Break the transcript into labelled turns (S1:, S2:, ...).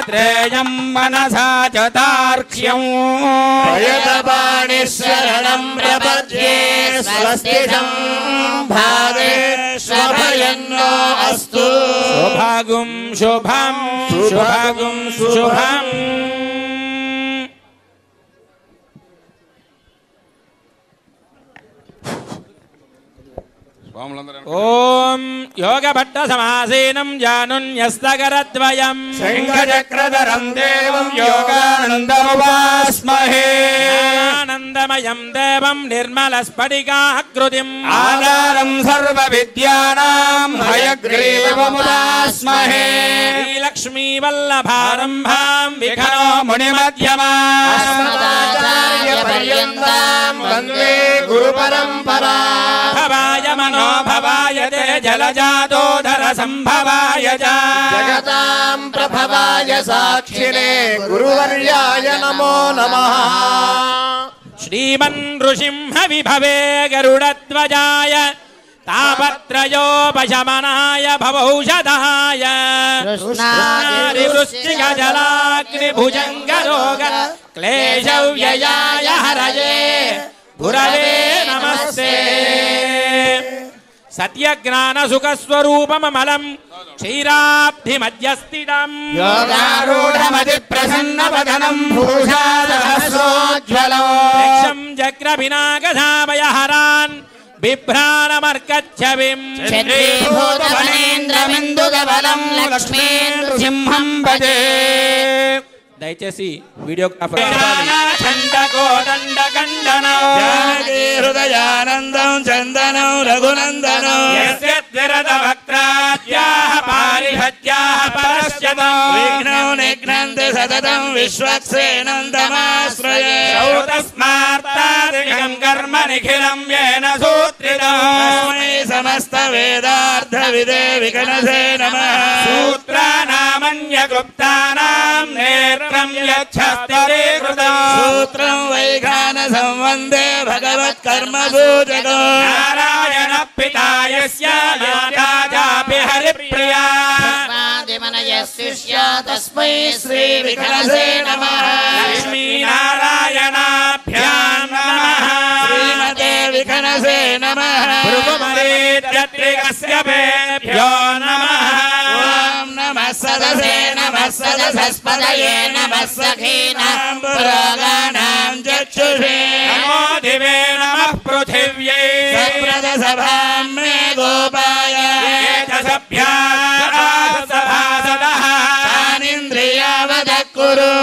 S1: त्रयं मनसा च तार्क्ष्यं
S2: प्रयतपाणिशरणं प्रपद्ये स्वस्ति संभागे स्वभयन्नो अस्तु
S1: शुभगुं शुभं शुभगुं शुभम् ओम योगभट्ट समासीनं जानुन्यस्तकरद्वयं
S2: शङ्खचक्रधरं देवं योगानन्दमुपास्महे
S1: आनन्दमयं देवं निर्मलस्फटिकाकृतिम्
S2: आधारं सर्वविद्यानां हयग्रीवमुपास्महे
S1: श्रीलक्ष्मीवल्लभारम्भां विघ्नो मुनिमध्यमाम्
S2: अस्मदाचार्यपर्यन्तां वन्दे गुरुपरम्पराम्
S1: भवाय मनोभवाय ते जलजातोधर संभवाय च
S2: जगतां प्रभवाय साक्षिणे गुरुवर्याय नमो नमः
S1: श्रीमन् ऋषिंह विभवे गरुडध्वजाय तापत्रयोपशमनाय भवौषधाय कृष्णादिवृश्चिकजलाग्निभुजङ्गरोग क्लेशव्ययाय हरये गुरवे नमस्ते सत्यज्ञानसुखस्वरूपममलं क्षीराब्धिमध्यस्थितं
S2: योगारूढमतिप्रसन्नवदनं भूषासहस्रोज्ज्वलं
S1: यक्षं जग्रभिनागधावयहरान् बिभ्राणमर्कच्छविं
S2: छत्रीभूतफणेन्द्रमिन्दुगबलं लक्ष्मीनृसिंहं भजे
S1: దయచేసి వీడియోగ్రాఫర్ చండకోదండకండనో
S2: జానకీ హృదయానందం చందనం రఘునందనం
S1: యస్య త్రిరథవక్త్రాద్యాః పారిషద్యాః పరస్యతం
S2: విఘ్నం నిఘ్నంతి సతతం విశ్వక్సేనం తమాశ్రయే
S1: తస్మాత్తాదికం కర్మ నిఖిలం యేన సూత్రితం
S2: తస్మై సమస్త వేదార్థ విదే వికనసే నమః
S1: సూత్రానామన్యగుప్తానాం నేత్రం యచ్చస్తిరే కృతం
S2: సూత్రం వైఖానసం వందే భగవత్కర్మ సూచకం
S1: నారాయణ పితా యస్య మాతా చాపి హరిప్రియా
S2: శిష్య తస్మై శ్రీ వికనసే నమః
S1: లక్ష్మీనారాయణాభ్యాం నమః
S2: శ్రీమతే వికనసే నమః
S1: భృగుమరీత్యత్రికస్యభ్యో నమః
S2: ఓం నమః సదసే నమః సదసస్పదయే నమః సఖీనాం పురోగానాం చక్షుషే
S1: నమో దివే నమః పృథివ్యై
S2: సప్రదసభాం మే గోపాయ
S1: సభ్యా సభాసదః
S2: తానింద్రియావదః కురు